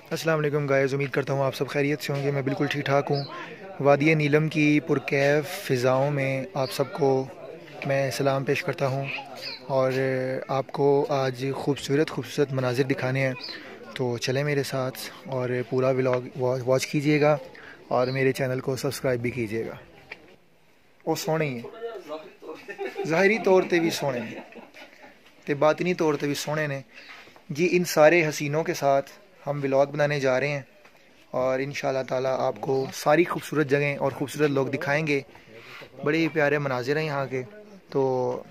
अस्सलाम वालेकुम गाइस, उम्मीद करता हूँ आप सब खैरियत से होंगे। मैं बिल्कुल ठीक ठाक हूँ। वादी नीलम की पुरकैफ फ़िज़ाओं में आप सबको मैं सलाम पेश करता हूँ और आपको आज खूबसूरत मनाज़िर दिखाने हैं। तो चलें मेरे साथ और पूरा व्लॉग वॉच कीजिएगा और मेरे चैनल को सब्सक्राइब भी कीजिएगा। वो सोने ही है, ज़ाहिरी तौर पे भी सोने ने ते बातिनी तौर पे भी सोने ने जी। इन सारे हसीनों के साथ हम व्लॉग बनाने जा रहे हैं और इंशाल्लाह ताला आपको सारी खूबसूरत जगहें और ख़ूबसूरत लोग दिखाएंगे। बड़े प्यारे मनाजिर हैं यहाँ के, तो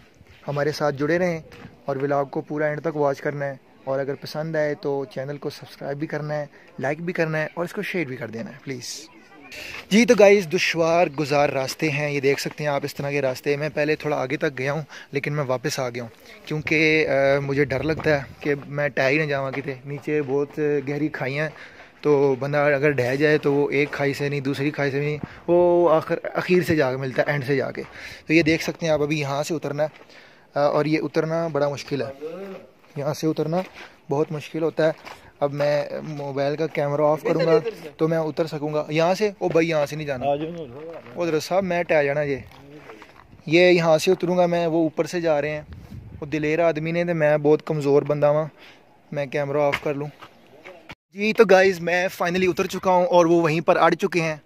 हमारे साथ जुड़े रहें और व्लॉग को पूरा एंड तक वॉच करना है। और अगर पसंद आए तो चैनल को सब्सक्राइब भी करना है, लाइक भी करना है और इसको शेयर भी कर देना है प्लीज़ जी। तो गाइस, दुश्वार गुजार रास्ते हैं, ये देख सकते हैं आप इस तरह के रास्ते। मैं पहले थोड़ा आगे तक गया हूँ लेकिन मैं वापस आ गया हूँ क्योंकि मुझे डर लगता है कि मैं टह ही ना जावा कि नीचे बहुत गहरी खाइयाँ हैं, तो बंदा अगर ढह जाए तो वो एक खाई से नहीं, दूसरी खाई से नहीं, वो आखिर से जाकर मिलता है, एंड से जाके। तो ये देख सकते हैं आप, अभी यहाँ से उतरना है और ये उतरना बड़ा मुश्किल है। यहाँ से उतरना बहुत मुश्किल होता है। अब मैं मोबाइल का कैमरा ऑफ करूँगा तो मैं उतर सकूँगा यहाँ से। ओ भाई, यहाँ से नहीं जाना उधर साहब, मैं टह जाना ये यहाँ से उतरूँगा मैं। वो ऊपर से जा रहे हैं, वो दिलेर आदमी ने, तो मैं बहुत कमज़ोर बंदा वहाँ। मैं कैमरा ऑफ कर लूँ जी। तो गाइज़, मैं फ़ाइनली उतर चुका हूँ और वो वहीं पर अड़ चुके हैं।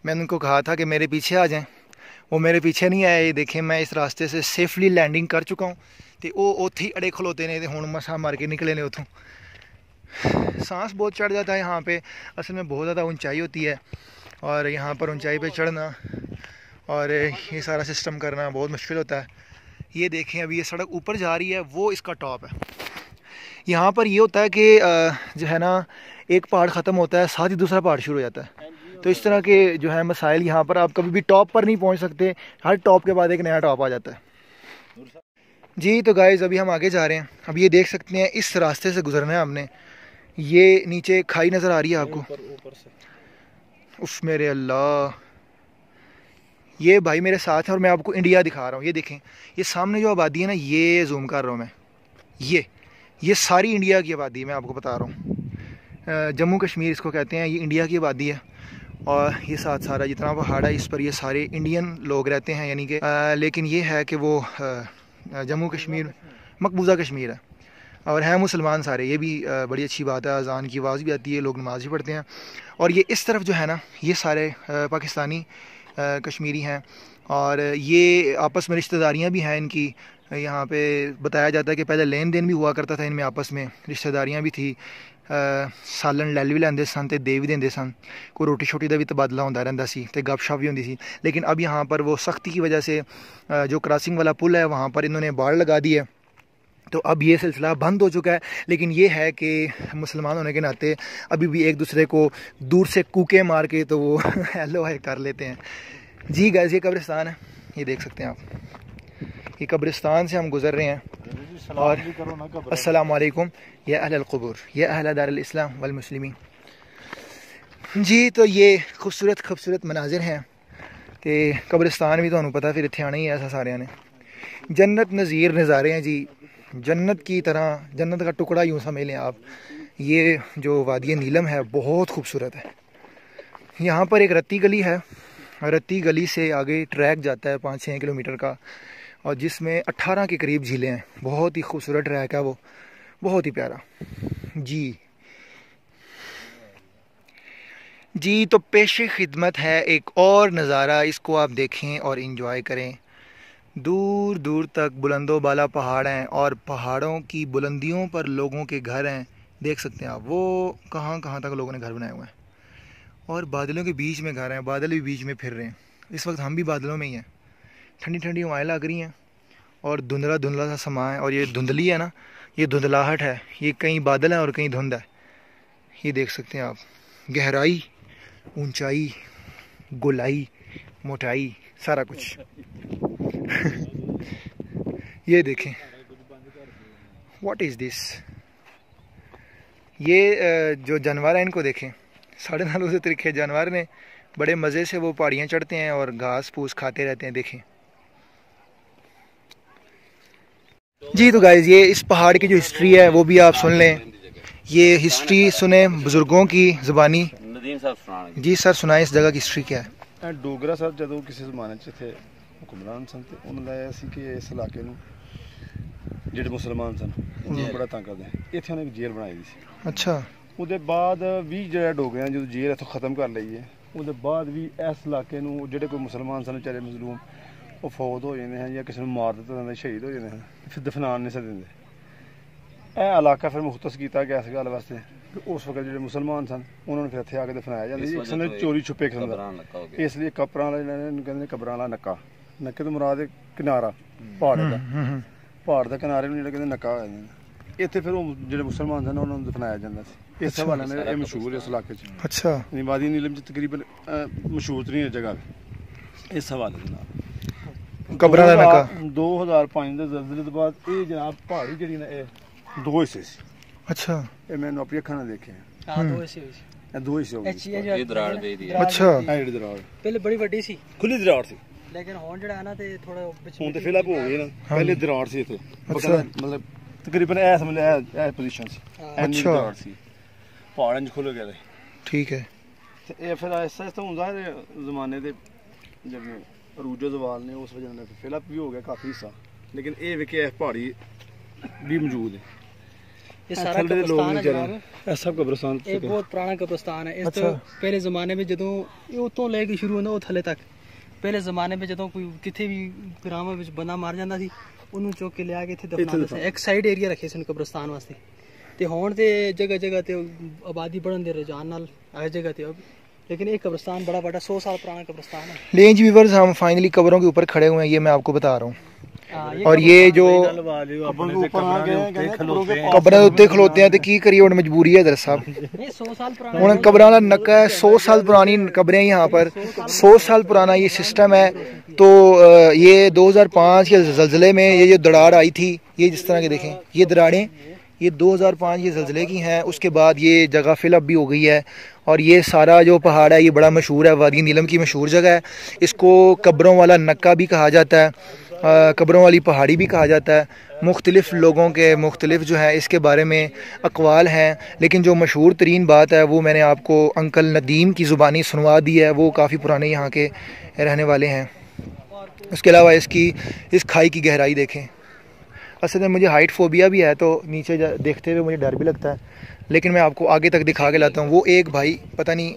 मैंने उनको कहा था कि मेरे पीछे आ जाएँ, वो मेरे पीछे नहीं आए। ये देखें, मैं इस रास्ते से सेफली लैंडिंग कर चुका हूँ। तो वो उत्थे ही अड़े खलोते ने, तो हुण मसा मार के निकले ने उतों। सांस बहुत चढ़ जाता है यहाँ पे, असल में बहुत ज़्यादा ऊंचाई होती है और यहाँ पर ऊंचाई पे चढ़ना और ये सारा सिस्टम करना बहुत मुश्किल होता है। ये देखें, अभी ये सड़क ऊपर जा रही है, वो इसका टॉप है। यहाँ पर ये होता है कि जो है ना, एक पहाड़ ख़त्म होता है, साथ ही दूसरा पहाड़ शुरू हो जाता है। तो इस तरह के जो है मसाइल, यहाँ पर आप कभी भी टॉप पर नहीं पहुँच सकते, हर टॉप के बाद एक नया टॉप आ जाता है जी। तो गाइज़, अभी हम आगे जा रहे हैं। अब ये देख सकते हैं, इस रास्ते से गुजरना है हमने। ये नीचे खाई नज़र आ रही है आपको, ऊपर से। उफ मेरे अल्लाह, ये भाई मेरे साथ है और मैं आपको इंडिया दिखा रहा हूँ। ये देखें, ये सामने जो आबादी है ना, ये जूम कर रहा हूँ मैं, ये सारी इंडिया की आबादी मैं आपको बता रहा हूँ। जम्मू कश्मीर इसको कहते हैं, ये इंडिया की आबादी है। और ये साथ सारा जितना पहाड़ है, इस पर ये सारे इंडियन लोग रहते हैं, यानी कि लेकिन ये है कि वो जम्मू कश्मीर मकबूजा कश्मीर है और हैं मुसलमान सारे। ये भी बड़ी अच्छी बात है, अज़ान की आवाज़ भी आती है, लोग नमाज़ भी पढ़ते हैं। और ये इस तरफ जो है ना, ये सारे पाकिस्तानी कश्मीरी हैं और ये आपस में रिश्तेदारियाँ भी हैं इनकी। यहाँ पे बताया जाता है कि पहले लेन देन भी हुआ करता था इनमें, आपस में रिश्तेदारियाँ भी थी। सालन लैल भी लैंदे सन ते दे भी देंदे सन, कोई रोटी शोटी का भी तबादला होता रहता सी ते गपशप भी होती सी। लेकिन अब यहाँ पर वो सख्ती की वजह से जो क्रॉसिंग वाला पुल है वहाँ पर इन्होंने बाड़ लगा दी है, तो अब ये सिलसिला बंद हो चुका है। लेकिन ये है कि मुसलमान होने के नाते अभी भी एक दूसरे को दूर से कूके मार के तो वो हेलो हाय कर लेते हैं जी। गाइस, ये कब्रिस्तान है, ये देख सकते हैं आप। ये कब्रिस्तान से हम गुज़र रहे हैं और अस्सलाम वालेकुम या अहल क़ुबूर या अहल दारुल इस्लाम वल मुस्लिमीन जी। तो ये खूबसूरत मनाजिर हैं कि कब्रिस्तान भी तो पता, फिर इत्थे आना ही है ऐसा सारे ने। जन्नत नज़ीर नज़ारे हैं जी, जन्नत की तरह, जन्नत का टुकड़ा यूँ समझ लें आप। ये जो वादी नीलम है बहुत खूबसूरत है। यहाँ पर एक रत्ती गली है, रत्ती गली से आगे ट्रैक जाता है 5-6 किलोमीटर का, और जिसमें 18 के करीब झीलें हैं। बहुत ही खूबसूरत ट्रैक है वो, बहुत ही प्यारा जी। तो पेशे खिदमत है एक और नज़ारा, इसको आप देखें और इंजॉय करें। दूर दूर तक बुलंदो बाला पहाड़ हैं और पहाड़ों की बुलंदियों पर लोगों के घर हैं, देख सकते हैं आप। वो कहाँ कहाँ तक लोगों ने घर बनाए हुए हैं और बादलों के बीच में घर हैं, बादल भी बीच में फिर रहे हैं। इस वक्त हम भी बादलों में ही हैं, ठंडी ठंडी हवाएं लग रही हैं और धुंधला धुंधला सा समा है। और ये धुंधली है ना, ये धुंधलाहट है, ये कहीं बादल है और कहीं धुंध है। ये देख सकते हैं आप, गहराई, ऊंचाई, गोलाई, मोटाई, सारा कुछ ये देखें, व्हाट इज़ दिस। ये जो जानवर है इनको देखें, 9.5 से तरीके जानवर ने, बड़े मज़े से वो पहाड़ियाँ चढ़ते हैं और घास फूस खाते रहते हैं। देखें जी। तो गाइज़, ये इस पहाड़ की जो हिस्ट्री है वो भी आप सुन लें। ये हिस्ट्री सुने बुजुर्गों की ज़बानी। नदीम साहब सुनाएंगे जी सर, सुनाएं इस जगह की हिस्ट्री क्या है। डोगरा ਸਾਹਿਬ ਜਦੋਂ ਕਿਸੇ ਜ਼ਮਾਨੇ 'ਚ ਇੱਥੇ ਹੁਕਮਰਾਨ ਸਨ ਤੇ ਉਹਨਾਂ ਦਾ ਇਹ ਸੀ ਕਿ ਇਸ ਇਲਾਕੇ ਨੂੰ ਜਿਹੜੇ ਮੁਸਲਮਾਨ ਸਨ ਉਹਨਾਂ ਨੂੰ ਬੜਾ ਤੰਗ ਕਰਦੇ ਇੱਥੇ ਉਹਨੇ ਇੱਕ ਜੇਲ੍ਹ ਬਣਾਈ ਦੀ ਸੀ। ਅੱਛਾ। ਉਹਦੇ ਬਾਅਦ ਵੀ ਜਿਹੜਾ ਡੋਗਰਿਆਂ ਜਦੋਂ ਜੇਲ੍ਹ ਇੱਥੋਂ ਖਤਮ ਕਰ ਲਈ ਹੈ ਉਹਦੇ ਬਾਅਦ ਵੀ ਇਸ ਇਲਾਕੇ ਨੂੰ ਜਿਹੜੇ ਕੋਈ ਮੁਸਲਮਾਨ ਸਨ ਵਿਚਾਰੇ ਮਜ਼ਲੂਮ ਉਹ ਫੌਤ ਹੋ ਜਾਂਦੇ ਹਨ ਜਾਂ ਕਿਸੇ ਨੂੰ ਮਾਰ ਦਿੱਤਾ ਜਾਂਦਾ, ਸ਼ਹੀਦ ਹੋ ਜਾਂਦੇ ਹਨ, ਫਿਰ ਦਫਨਾਨ ਨਹੀਂ ਸੀ ਦਿੰਦੇ। ਇਹ ਇਲਾਕਾ ਫਿਰ ਮੁਖਤਸ ਕੀਤਾ ਗਿਆ ਇਸ ਗੱਲ ਵਾਸਤੇ ਕਿ ਉਸ ਵਕਤ ਜਿਹੜੇ ਮੁਸਲਮਾਨ ਸਨ ਉਹਨਾਂ ਨੂੰ ਫਿਰ ਇੱਥੇ ਆ ਕੇ ਦਫਨਾਇਆ ਜਾਂਦਾ ਸੀ। ਇੱਕ ਸਨ ਚੋਰੀ ਛੁਪੇ ਕਿਸਮ ਦਾ, ਇਸ ਲਈ ਕਬਰਾਂ ਵਾਲਾ ਜਿਹਨੂੰ ਕਹਿੰਦੇ ਨੇ ਕਬਰਾਂ ਵਾਲਾ ਨੱਕਾ। ਨੱਕੇ ਤੋਂ ਮੁਰਾਦ ਕਿਨਾਰਾ ਪਹਾੜ ਦਾ, ਪਹਾੜ ਦੇ ਕਿਨਾਰੇ ਨੂੰ ਜਿਹੜਾ ਕਹਿੰਦੇ ਨੱਕਾ ਹੋ ਜਾਂਦਾ। ਇੱਥੇ ਫਿਰ ਉਹ ਜਿਹੜੇ ਮੁਸਲਮਾਨ ਸਨ ਉਹਨਾਂ ਨੂੰ ਦਫਨਾਇਆ ਜਾਂਦਾ ਸੀ। ਇਸ ਹਵਾਲੇ ਨਾਲ ਇਹ ਮਸ਼ਹੂਰ ਇਸ ਇਲਾਕੇ 'ਚ। ਅੱਛਾ। ਵਾਦੀ ਨੀਲਮ 'ਚ ਤਕਰੀਬਨ ਮਸ਼ਹੂਰ ਤਰੀਨ ਜਗ੍ਹਾ ਇਸ ਹਵਾਲੇ ਦੇ ਨਾਲ। ਕਬਰਾਂ ਦਾ ਨੱਕਾ 2005 ਦੇ ਜ਼ਲਜ਼ਲੇ ਤੋਂ ਬਾਅਦ ਇਹ ਜਨਾਬ ਪਹਾੜੀ ਜਿਹੜੀ ਨਾ ਇਹ ਦੋ ਹਿੱਸੇ ਸੀ। ਅੱਛਾ। ਇਹ ਮੈਨੂੰ ਆਪਣੀ ਅੱਖਾਂ ਨਾਲ ਦੇਖਿਆ। ਹਾਂ, ਦੋ ਹਿੱਸੇ ਹੋਏ ਸੀ। ਇਹ ਦੋ ਹਿੱਸੇ ਹੋ ਗਏ। ਇਹ ਦਰਾੜ ਦੇ ਦੀ ਅੱਛਾ। ਇਹ ਜਿਹੜੀ ਦਰਾੜ ਪਹਿਲੇ ਬੜੀ ਵੱਡੀ ਸੀ, ਖੁੱਲੀ ਦਰਾੜ ਸੀ, ਲੇਕਿਨ ਹੁਣ ਜਿਹੜਾ ਹੈ ਨਾ ਤੇ ਥੋੜਾ ਵਿੱਚ ਹੁਣ ਤੇ ਫਿਲਅਪ ਹੋ ਗਈ ਨਾ। ਪਹਿਲੇ ਦਰਾੜ ਸੀ ਇੱਥੇ ਮਤਲਬ ਤਕਰੀਬਨ ਇਸ ਮਤਲਬ ਇਹ ਪੋਜੀਸ਼ਨ ਸੀ। ਇੰਨੀ ਦਰਾੜ ਸੀ, ਪਹਾੜਾਂ 'ਚ ਖੁੱਲ ਗਏ। ਠੀਕ ਹੈ। ਤੇ ਇਹ ਫਿਰ ਐਸਾ ਹੁੰਦਾ ਹੈ ਜ਼ਮਾਨੇ ਦੇ ਜਿਵੇਂ ਅਰੂਜੋ ਜ਼ਵਾਲ ਨੇ ਉਸ ਵਜ੍ਹਾ ਨਾਲ ਫਿਲਅਪ ਵੀ ਹੋ ਗਿਆ ਕਾਫੀ ਹਿੱਸਾ। ਲੇਕਿਨ ਇਹ ਵੇਖਿਆ ਇਹ ਪਹਾੜੀ ਵੀ ਮੌਜੂਦ ਹੈ। ਇਹ ਸਾਰਾ ਕਬਰਸਤਾਨ ਹੈ ਜਨਾਬ। ਇਹ ਸਭ ਕਬਰਸਤਾਨ ਇਹ ਬਹੁਤ ਪੁਰਾਣਾ ਕਬਰਸਤਾਨ ਹੈ। ਇਸ ਤੋਂ ਪਹਿਲੇ ਜ਼ਮਾਨੇ ਵਿੱਚ ਜਦੋਂ ਇਹ ਉਤੋਂ ਲੈ ਕੇ ਸ਼ੁਰੂ ਹੁੰਦਾ ਉਹ ਥੱਲੇ ਤੱਕ, ਪਹਿਲੇ ਜ਼ਮਾਨੇ ਵਿੱਚ ਜਦੋਂ ਕੋਈ ਕਿਤੇ ਵੀ ਗ੍ਰਾਮਾਂ ਵਿੱਚ ਬੰਦਾ ਮਾਰ ਜਾਂਦਾ ਸੀ ਉਹਨੂੰ ਚੁੱਕ ਕੇ ਲਿਆ ਕੇ ਇੱਥੇ ਦਫਨਾਉਂਦੇ ਸੀ। ਇੱਕ ਸਾਈਡ ਏਰੀਆ ਰੱਖੇ ਸਨ ਕਬਰਸਤਾਨ ਵਾਸਤੇ। ਤੇ ਹੁਣ ਤੇ ਜਗ੍ਹਾ ਜਗ੍ਹਾ ਤੇ ਆਬਾਦੀ बढ़न ਦੇ ਰੁਝਾਨ ਨਾਲ हर जगह थे अब, लेकिन एक कब्रिस्तान बड़ा बड़ा 100 साल पुराना कब्रिस्तान है। लेकिन जी व्यूअर्स, हम फाइनली कब्रों के ऊपर खड़े हुए हैं, ये मैं आपको बता रहा हूँ। और ये जो कब्रां उत्ते खलोते हैं तो की करिए, और मजबूरी है दर साहब। 100 साल पुराना हूँ कब्रां दा नक्का है, 100 साल पुरानी कब्रें यहाँ पर, 100 साल पुराना ये सिस्टम है। तो ये 2005 के ज़लज़ले में ये जो दरार आई थी, ये जिस तरह के देखें ये दरारें, ये 2005 ये ज़लज़ले की हैं। उसके बाद ये जगह फिलअप भी हो गई है। और ये सारा जो पहाड़ है ये बड़ा मशहूर है, वादी नीलम की मशहूर जगह है। इसको कब्रों वाला नक्का भी कहा जाता है, कब्रों वाली पहाड़ी भी कहा जाता है। मुख्तलिफ़ लोगों के मुख्तलिफ़ जो है इसके बारे में अक़वाल हैं, लेकिन जो मशहूर तरीन बात है वो मैंने आपको अंकल नदीम की ज़ुबानी सुनवा दी है। वो काफ़ी पुराने यहाँ के रहने वाले हैं। उसके अलावा इसकी इस खाई की गहराई देखें। असल में मुझे हाइट फोबिया भी है, तो नीचे देखते हुए मुझे डर भी लगता है, लेकिन मैं आपको आगे तक दिखा के लाता हूँ। वो एक भाई पता नहीं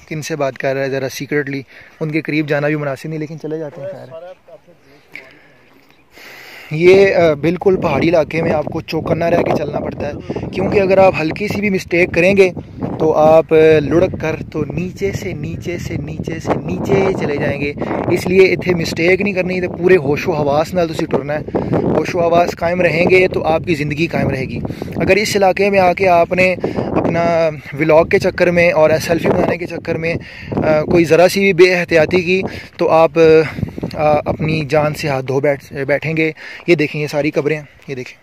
किन से बात कर रहा है, ज़रा सीक्रेटली, उनके करीब जाना भी मुनासिब नहीं, लेकिन चले जाते हैं। खैर, ये बिल्कुल पहाड़ी इलाके में आपको चौकन्ना रह के चलना पड़ता है, क्योंकि अगर आप हल्की सी भी मिस्टेक करेंगे तो आप लुढ़क कर तो नीचे से नीचे से नीचे से नीचे चले जाएंगे। इसलिए इतने मिस्टेक नहीं करनी, तो पूरे होशो हवास नाल तुसी टुरना है। होशो हवास कायम रहेंगे तो आपकी ज़िंदगी कायम रहेगी। अगर इस इलाके में आके आपने अपना व्लॉग के चक्कर में और सेल्फी बनाने के चक्कर में कोई ज़रा सी भी बेएहतियाती की तो आप अपनी जान से हाथ धो बैठेंगे। ये देखें, ये सारी कब्रें, ये देखें,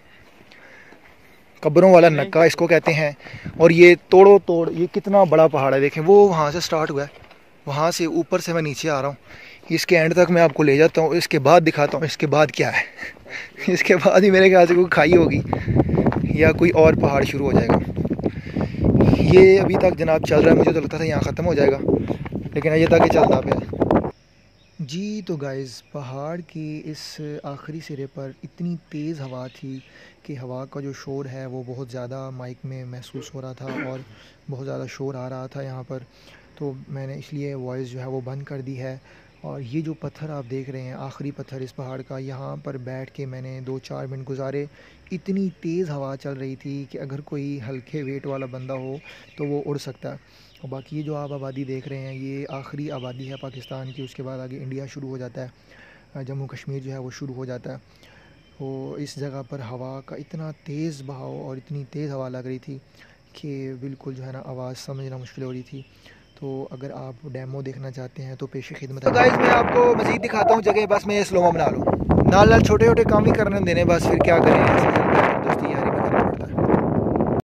कब्रों वाला नक्का इसको कहते हैं। और ये तोड़ो तोड़, ये कितना बड़ा पहाड़ है, देखें वो वहाँ से स्टार्ट हुआ है, वहाँ से ऊपर से मैं नीचे आ रहा हूँ। इसके एंड तक मैं आपको ले जाता हूँ, इसके बाद दिखाता हूँ इसके बाद क्या है। इसके बाद ही मेरे ख्याल से कोई खाई होगी या कोई और पहाड़ शुरू हो जाएगा। ये अभी तक जनाब चल रहा है, मुझे तो लगता था यहाँ ख़त्म हो जाएगा, लेकिन अजय तक ही चलता पे जी। तो गाइज़, पहाड़ के इस आखिरी सिरे पर इतनी तेज़ हवा थी कि हवा का जो शोर है वो बहुत ज़्यादा माइक में महसूस हो रहा था और बहुत ज़्यादा शोर आ रहा था यहाँ पर। तो मैंने इसलिए वॉइस जो है वो बंद कर दी है। और ये जो पत्थर आप देख रहे हैं, आखिरी पत्थर इस पहाड़ का, यहाँ पर बैठ के मैंने 2-4 मिनट गुजारे। इतनी तेज़ हवा चल रही थी कि अगर कोई हल्के वेट वाला बंदा हो तो वो उड़ सकता है। और बाकी ये जो आप आबादी देख रहे हैं, ये आखिरी आबादी है पाकिस्तान की। उसके बाद आगे इंडिया शुरू हो जाता है, जम्मू कश्मीर जो है वो शुरू हो जाता है। तो इस जगह पर हवा का इतना तेज़ बहाव और इतनी तेज़ हवा लग रही थी कि बिल्कुल जो है ना आवाज़ समझना मुश्किल हो रही थी। तो अगर आप डेमो देखना चाहते हैं तो पेशे खिदमत। तो गाइस, मैं आपको मज़ीद दिखाता हूँ जगह, बस मैं स्लोमो बना लूँ, नाल छोटे छोटे काम ही करने देने, बस फिर क्या करें दोस्ती यारी।